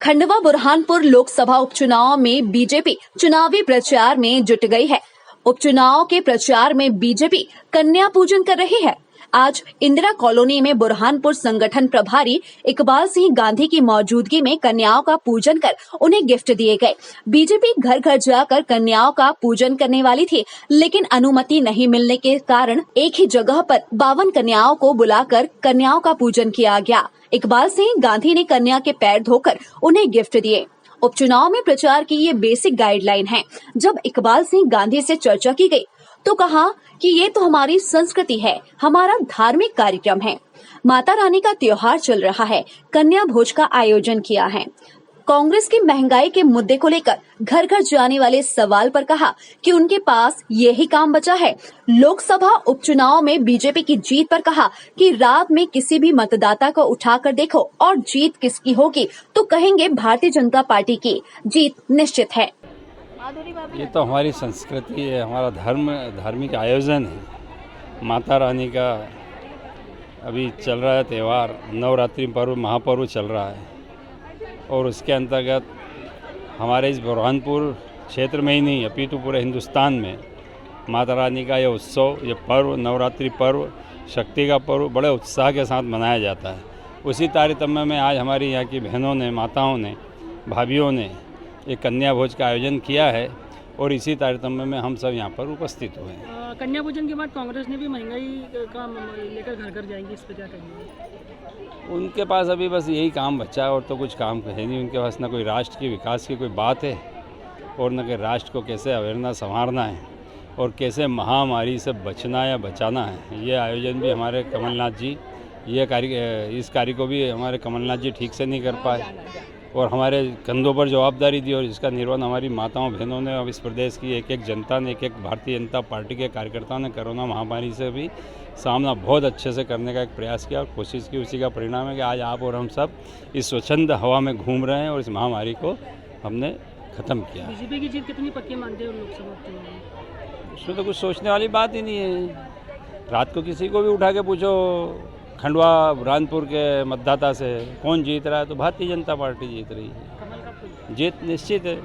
खंडवा बुरहानपुर लोकसभा उपचुनाव में बीजेपी चुनावी प्रचार में जुट गई है। उपचुनाव के प्रचार में बीजेपी कन्या पूजन कर रही है। आज इंदिरा कॉलोनी में बुरहानपुर संगठन प्रभारी इकबाल सिंह गांधी की मौजूदगी में कन्याओं का पूजन कर उन्हें गिफ्ट दिए गए। बीजेपी घर घर जाकर कन्याओं का पूजन करने वाली थी, लेकिन अनुमति नहीं मिलने के कारण एक ही जगह पर 52 कन्याओं को बुलाकर कन्याओं का पूजन किया गया। इकबाल सिंह गांधी ने कन्या के पैर धोकर उन्हें गिफ्ट दिए। उपचुनाव में प्रचार की ये बेसिक गाइडलाइन है। जब इकबाल सिंह गांधी से चर्चा की गई तो कहा कि ये तो हमारी संस्कृति है, हमारा धार्मिक कार्यक्रम है। माता रानी का त्योहार चल रहा है, कन्या भोज का आयोजन किया है। कांग्रेस की महंगाई के मुद्दे को लेकर घर घर जाने वाले सवाल पर कहा कि उनके पास यही काम बचा है। लोकसभा उपचुनाव में बीजेपी की जीत पर कहा कि रात में किसी भी मतदाता को उठाकर देखो और जीत किसकी होगी तो कहेंगे भारतीय जनता पार्टी की जीत निश्चित है। ये तो हमारी संस्कृति है, हमारा धार्मिक आयोजन है। माता रानी का अभी चल रहा है त्यौहार, नवरात्रि पर्व महापर्व चल रहा है और उसके अंतर्गत हमारे इस बुरहानपुर क्षेत्र में ही नहीं अपितु पूरे हिंदुस्तान में माता रानी का यह उत्सव, ये पर्व, नवरात्रि पर्व, शक्ति का पर्व बड़े उत्साह के साथ मनाया जाता है। उसी तारतम्य में आज हमारी यहाँ की बहनों ने, माताओं ने, भाभीयों ने एक कन्या भोज का आयोजन किया है और इसी तारतम्य में हम सब यहाँ पर उपस्थित हुए हैं। कन्या भोजन के बाद कांग्रेस ने भी महंगाई का लेकर घर घर जाएंगे, इस पर क्या कहेंगे? उनके पास अभी बस यही काम बचा है और तो कुछ काम है नहीं उनके पास। ना कोई राष्ट्र के विकास की कोई बात है और न कि राष्ट्र को कैसे अवेयरनेस संवारना है और कैसे महामारी से बचना या बचाना है। ये आयोजन भी हमारे कमलनाथ जी, इस कार्य को भी हमारे कमलनाथ जी ठीक से नहीं कर पाए और हमारे कंधों पर जवाबदारी दी और इसका निर्वहन हमारी माताओं बहनों ने और इस प्रदेश की एक जनता ने, एक भारतीय जनता पार्टी के कार्यकर्ताओं ने कोरोना महामारी से भी सामना बहुत अच्छे से करने का एक प्रयास किया और कोशिश की। उसी का परिणाम है कि आज आप और हम सब इस स्वच्छंद हवा में घूम रहे हैं और इस महामारी को हमने ख़त्म किया। बीजेपी की जीत कितनी पक्की मानते हो लोकसभा चुनाव में? इसमें तो कुछ सोचने वाली बात ही नहीं है। रात को किसी को भी उठा के पूछो खंडवा बुरहानपुर के मतदाता से कौन जीत रहा है तो भारतीय जनता पार्टी जीत रही है। जीत निश्चित है।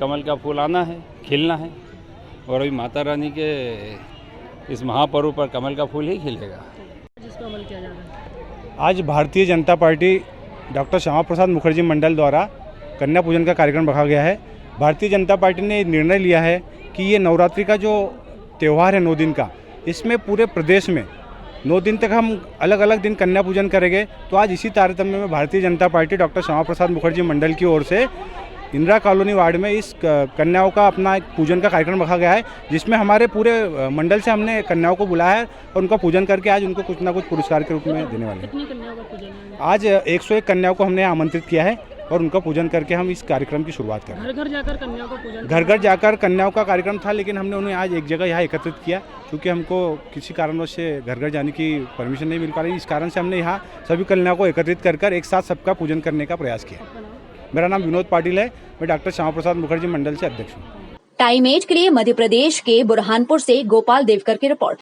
कमल का फूल आना है, खिलना है और अभी माता रानी के इस महापर्व पर कमल का फूल ही खिलेगा। जिसको अमल किया जा रहा है आज भारतीय जनता पार्टी डॉक्टर श्यामा प्रसाद मुखर्जी मंडल द्वारा कन्या पूजन का कार्यक्रम रखा गया है। भारतीय जनता पार्टी ने निर्णय लिया है कि ये नवरात्रि का जो त्यौहार है 9 दिन का, इसमें पूरे प्रदेश में 9 दिन तक हम अलग अलग दिन कन्या पूजन करेंगे। तो आज इसी तारतम्य में भारतीय जनता पार्टी डॉक्टर श्यामा प्रसाद मुखर्जी मंडल की ओर से इंदिरा कॉलोनी वार्ड में इस कन्याओं का अपना एक पूजन का कार्यक्रम रखा गया है, जिसमें हमारे पूरे मंडल से हमने कन्याओं को बुलाया है और उनका पूजन करके आज उनको कुछ ना कुछ पुरस्कार के रूप में देने वाले हैं। कितनी कन्याओं का पूजन है? आज 101 कन्याओं को हमने आमंत्रित किया है और उनका पूजन करके हम इस कार्यक्रम की शुरुआत करें। घर घर जाकर कन्याओं का पूजन, घर घर जाकर कन्याओं का कार्यक्रम था, लेकिन हमने उन्हें आज एक जगह यहाँ एकत्रित किया क्योंकि हमको किसी कारणवश से घर घर जाने की परमिशन नहीं मिल पा रही। इस कारण से हमने यहाँ सभी कन्याओं को एकत्रित कर एक साथ सबका पूजन करने का प्रयास किया। मेरा नाम विनोद पाटिल है, मैं डॉक्टर श्यामा प्रसाद मुखर्जी मंडल से अध्यक्ष हूँ। टाइम 8 के लिए मध्य प्रदेश के बुरहानपुर से गोपाल देवकर की रिपोर्ट।